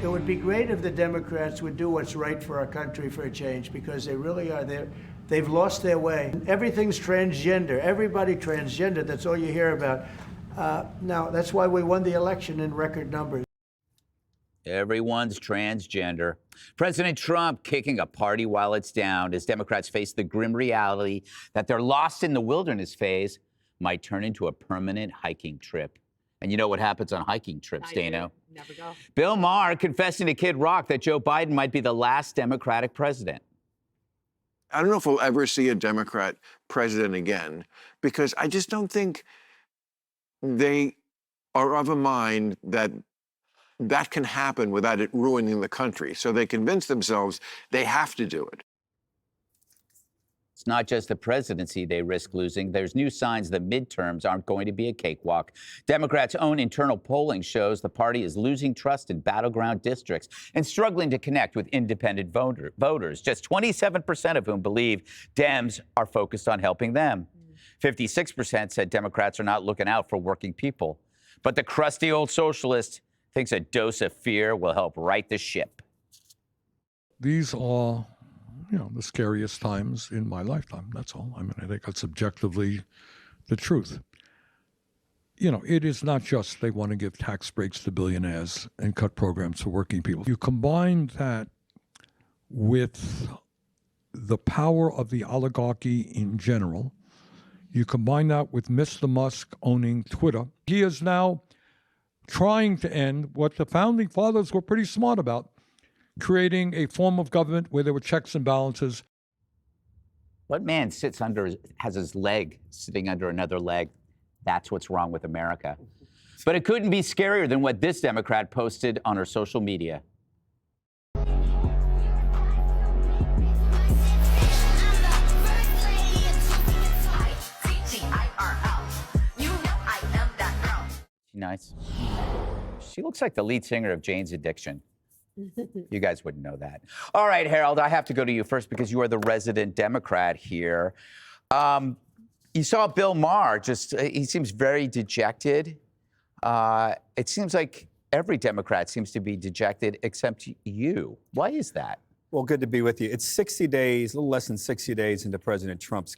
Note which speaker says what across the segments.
Speaker 1: It would be great if the Democrats would do what's right for our country for a change, because they really are there. They've lost their way. Everything's transgender. Everybody transgender. That's all you hear about. Now, that's why we won the election in record numbers.
Speaker 2: Everyone's transgender. President Trump kicking a party while it's down as Democrats face the grim reality that their lost in the wilderness phase might turn into a permanent hiking trip. And you know what happens on hiking trips, Dana?
Speaker 3: Never go.
Speaker 2: Bill Maher confessing to Kid Rock that Joe Biden might be the last Democratic president.
Speaker 4: I don't know if we'll ever see a Democrat president again, because I just don't think they are of a mind that that can happen without it ruining the country. So they convince themselves they have to do it.
Speaker 2: It's not just the presidency they risk losing. There's new signs the midterms aren't going to be a cakewalk. Democrats' own internal polling shows the party is losing trust in battleground districts and struggling to connect with independent voters, just 27% of whom believe Dems are focused on helping them. 56% said Democrats are not looking out for working people. But the crusty old socialist thinks a dose of fear will help right the ship.
Speaker 5: These are, the scariest times in my lifetime. That's all. I mean, I think that's objectively the truth. It is not just they want to give tax breaks to billionaires and cut programs for working people. You combine that with the power of the oligarchy in general. You combine that with Mr. Musk owning Twitter. He is now trying to end what the founding fathers were pretty smart about, creating a form of government where there were checks and balances.
Speaker 2: What man has his leg sitting under another leg? That's what's wrong with America. But it couldn't be scarier than what this Democrat posted on her social media. Nice. She looks like the lead singer of Jane's Addiction. You guys wouldn't know that. All right, Harold, I have to go to you first because you are the resident Democrat here. You saw Bill Maher, he seems very dejected. It seems like every Democrat seems to be dejected except you. Why is that?
Speaker 6: Well, good to be with you. It's 60 days, a little less than 60 days into President Trump's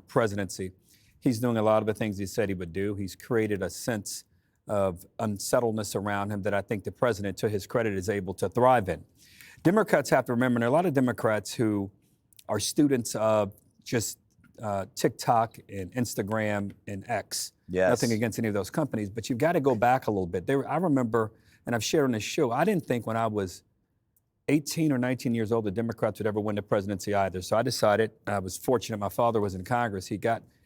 Speaker 6: presidency. He's doing a lot of the things he said he would do. He's created a sense of unsettledness around him that I think the president, to his credit, is able to thrive in. Democrats have to remember, and there are a lot of Democrats who are students of just TikTok and Instagram and X.
Speaker 2: Yes.
Speaker 6: Nothing against any of those companies, but you've got to go back a little bit. I remember, and I've shared on this show, I didn't think when I was 18 or 19 years old the Democrats would ever win the presidency either. So I decided, I was fortunate, my father was in Congress. He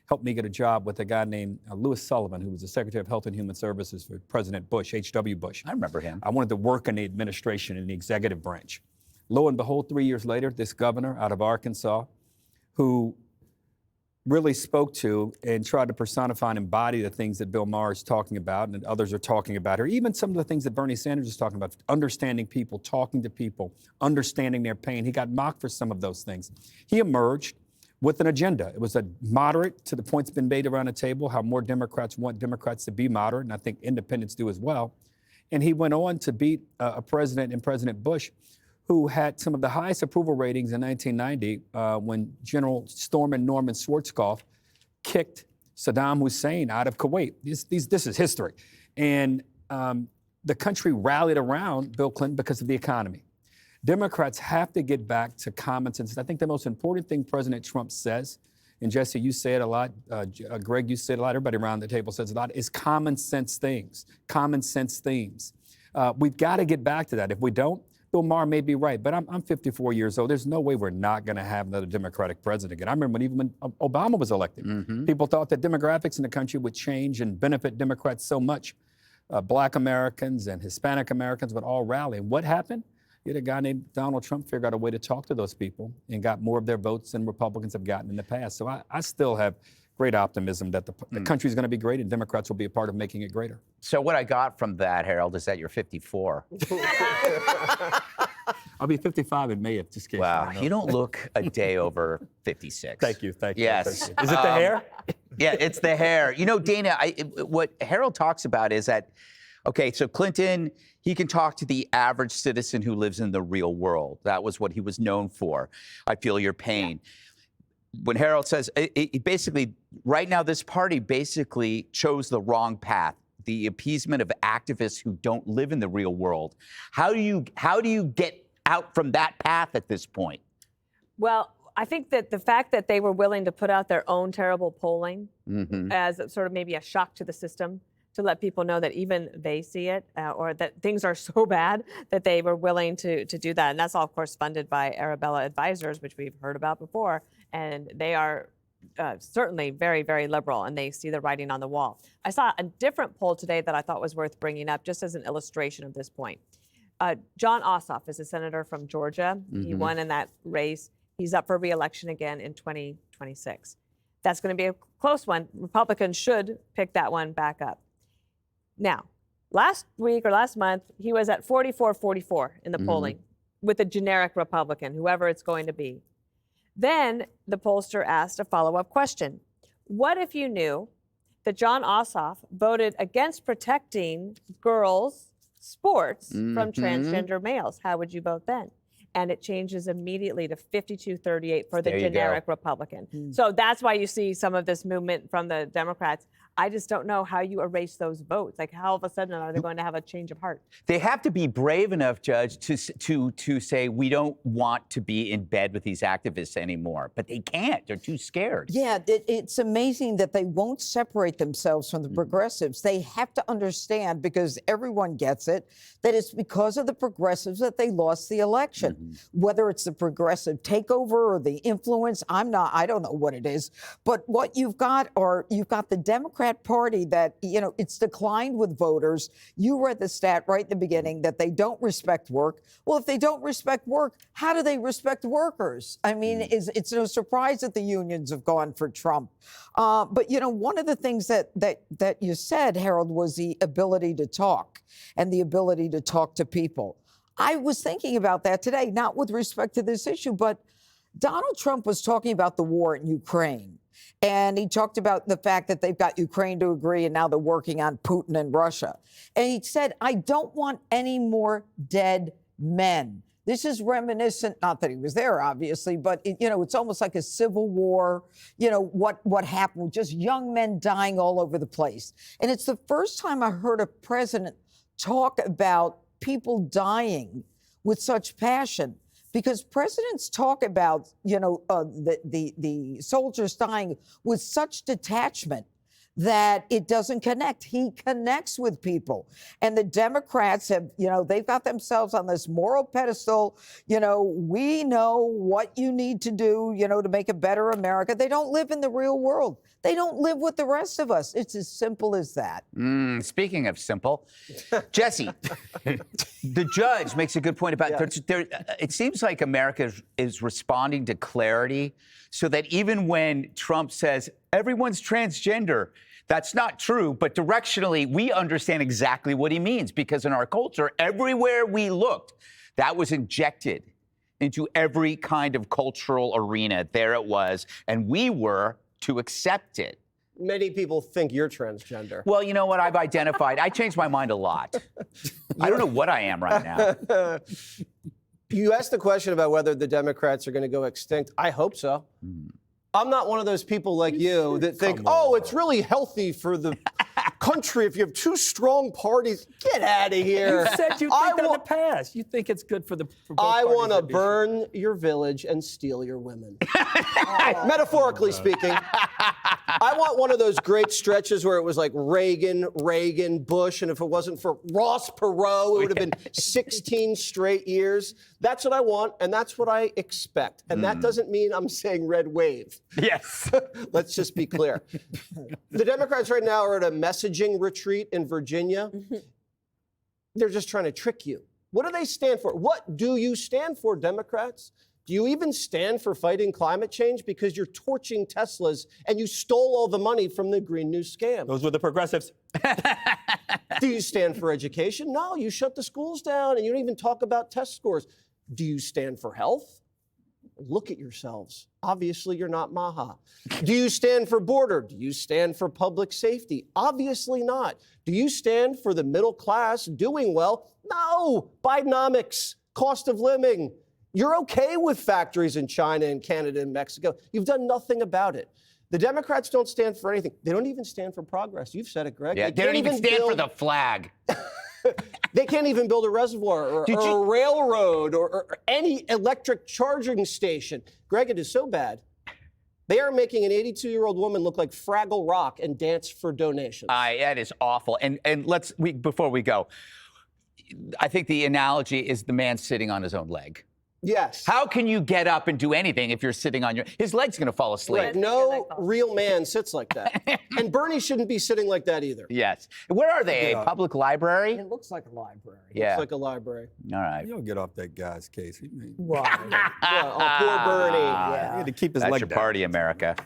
Speaker 6: helped me get a job with a guy named Louis Sullivan, who was the Secretary of Health and Human Services for President Bush, H.W. Bush.
Speaker 2: I remember him.
Speaker 6: I wanted to work in the administration in the executive branch. Lo and behold, 3 years later, this governor out of Arkansas, who really spoke to and tried to personify and embody the things that Bill Maher is talking about and others are talking about, or even some of the things that Bernie Sanders is talking about, understanding people, talking to people, understanding their pain. He got mocked for some of those things. He emerged with an agenda. It was a moderate, to the points been made around the table, how more Democrats want Democrats to be moderate, and I think independents do as well. And he went on to beat a president in President Bush, who had some of the highest approval ratings in 1990 when General Norman Schwarzkopf kicked Saddam Hussein out of Kuwait. This is history. And the country rallied around Bill Clinton because of the economy. Democrats have to get back to common sense. I think the most important thing President Trump says, and Jesse, you say it a lot, Greg, you say it a lot, everybody around the table says it a lot, is common sense things, common sense themes. We've got to get back to that. If we don't, Bill Maher may be right, but I'm 54 years old. There's no way we're not going to have another Democratic president again. I remember when Obama was elected, people thought that demographics in the country would change and benefit Democrats so much. Black Americans and Hispanic Americans would all rally. And what happened? You had a guy named Donald Trump figure out a way to talk to those people and got more of their votes than Republicans have gotten in the past. So I still have great optimism that the country is going to be great and Democrats will be a part of making it greater.
Speaker 2: So what I got from that, Harold, is that you're 54.
Speaker 6: I'll be 55 in May, just kidding.
Speaker 2: Wow, you don't look a day over 56.
Speaker 6: Thank you.
Speaker 2: Yes.
Speaker 6: Thank you. Is it the hair?
Speaker 2: Yeah, it's the hair. You know, Dana, what Harold talks about is that, Okay, so Clinton, he can talk to the average citizen who lives in the real world. That was what he was known for. I feel your pain. When Harold says, it basically, right now, this party basically chose the wrong path. The appeasement of activists who don't live in the real world. How do you get out from that path at this point?
Speaker 3: Well, I think that the fact that they were willing to put out their own terrible polling as sort of maybe a shock to the system, to let people know that even they see it, or that things are so bad that they were willing to do that. And that's all, of course, funded by Arabella Advisors, which we've heard about before. And they are certainly very, very liberal, and they see the writing on the wall. I saw a different poll today that I thought was worth bringing up just as an illustration of this point. John Ossoff is a senator from Georgia. He won in that race. He's up for re-election again in 2026. That's going to be a close one. Republicans should pick that one back up. Now, last week or last month, he was at 44-44 in the polling with a generic Republican, whoever it's going to be. Then the pollster asked a follow-up question. What if you knew that John Ossoff voted against protecting girls' sports from transgender males? How would you vote then? And it changes immediately to 52-38 for the generic Republican. So that's why you see some of this movement from the Democrats. I just don't know how you erase those votes. Like, how all of a sudden are they going to have a change of heart?
Speaker 2: They have to be brave enough, Judge, to say we don't want to be in bed with these activists anymore. But they can't. They're too scared.
Speaker 7: Yeah, it's amazing that they won't separate themselves from the progressives. They have to understand, because everyone gets it, that it's because of the progressives that they lost the election. Whether it's the progressive takeover or the influence, I don't know what it is. But what you've got the Democrat Party that, it's declined with voters. You read the stat right at the beginning that they don't respect work. Well, if they don't respect work, how do they respect workers? I mean, it's no surprise that the unions have gone for Trump. But, one of the things that you said, Harold, was the ability to talk and the ability to talk to people. I was thinking about that today, not with respect to this issue, but Donald Trump was talking about the war in Ukraine. And he talked about the fact that they've got Ukraine to agree, and now they're working on Putin and Russia. And he said, I don't want any more dead men. This is reminiscent, not that he was there, obviously, but, it's almost like a civil war, what happened, just young men dying all over the place. And it's the first time I heard a president talk about people dying with such passion. Because presidents talk about, the soldiers dying with such detachment that it doesn't connect. He connects with people. And the Democrats have, they've got themselves on this moral pedestal. We know what you need to do, to make a better America. They don't live in the real world. They don't live with the rest of us. It's as simple as that.
Speaker 2: Speaking of simple, Jesse, the judge makes a good point about it seems like America is responding to clarity, so that even when Trump says everyone's transgender, that's not true, but directionally, we understand exactly what he means, because in our culture, everywhere we looked, that was injected into every kind of cultural arena. There it was, and we were to accept it.
Speaker 8: Many people think you're transgender.
Speaker 2: Well, you know what? I've identified. I changed my mind a lot. I don't know what I am right now.
Speaker 8: You asked the question about whether the Democrats are going to go extinct. I hope so. I'm not one of those people like you that think, it's really healthy for the country if you have two strong parties. Get out of here.
Speaker 6: You said you think that in the past. You think it's good for both
Speaker 8: I
Speaker 6: parties
Speaker 8: want to
Speaker 6: to be
Speaker 8: burn your village and steal your women. Metaphorically speaking. I want one of those great stretches where it was like Reagan, Bush, and if it wasn't for Ross Perot, it would have been 16 straight years. That's what I want, and that's what I expect. And that doesn't mean I'm saying red wave.
Speaker 2: Yes.
Speaker 8: Let's just be clear. The Democrats right now are at a messaging retreat in Virginia. They're just trying to trick you. What do they stand for? What do you stand for, Democrats? Do you even stand for fighting climate change? Because you're torching Teslas and you stole all the money from the Green New scam.
Speaker 6: Those were the progressives.
Speaker 8: Do you stand for education? No, you shut the schools down and you don't even talk about test scores. Do you stand for health? Look at yourselves. Obviously, you're not Maha. Do you stand for border? Do you stand for public safety? Obviously not. Do you stand for the middle class doing well? No. Bidenomics, cost of living. You're okay with factories in China and Canada and Mexico. You've done nothing about it. The Democrats don't stand for anything. They don't even stand for progress. You've said it, Greg.
Speaker 2: Yeah, they don't even stand for the flag.
Speaker 8: They can't even build a reservoir or a railroad or any electric charging station. Greg, it is so bad. They are making an 82-year-old woman look like Fraggle Rock and dance for donations.
Speaker 2: That is awful. And before we go, I think the analogy is the man sitting on his own leg.
Speaker 8: Yes.
Speaker 2: How can you get up and do anything if you're sitting on his leg's going to fall asleep?
Speaker 8: Right. No real man sits like that. And Bernie shouldn't be sitting like that either.
Speaker 2: Yes. Where are they? A public library?
Speaker 7: It looks like a library.
Speaker 2: Yeah.
Speaker 8: Looks like a library.
Speaker 2: All right.
Speaker 6: You don't get off that guy's case.
Speaker 8: Yeah, poor Bernie.
Speaker 6: He had to keep his
Speaker 2: That's
Speaker 6: leg
Speaker 2: your
Speaker 6: down.
Speaker 2: party, America.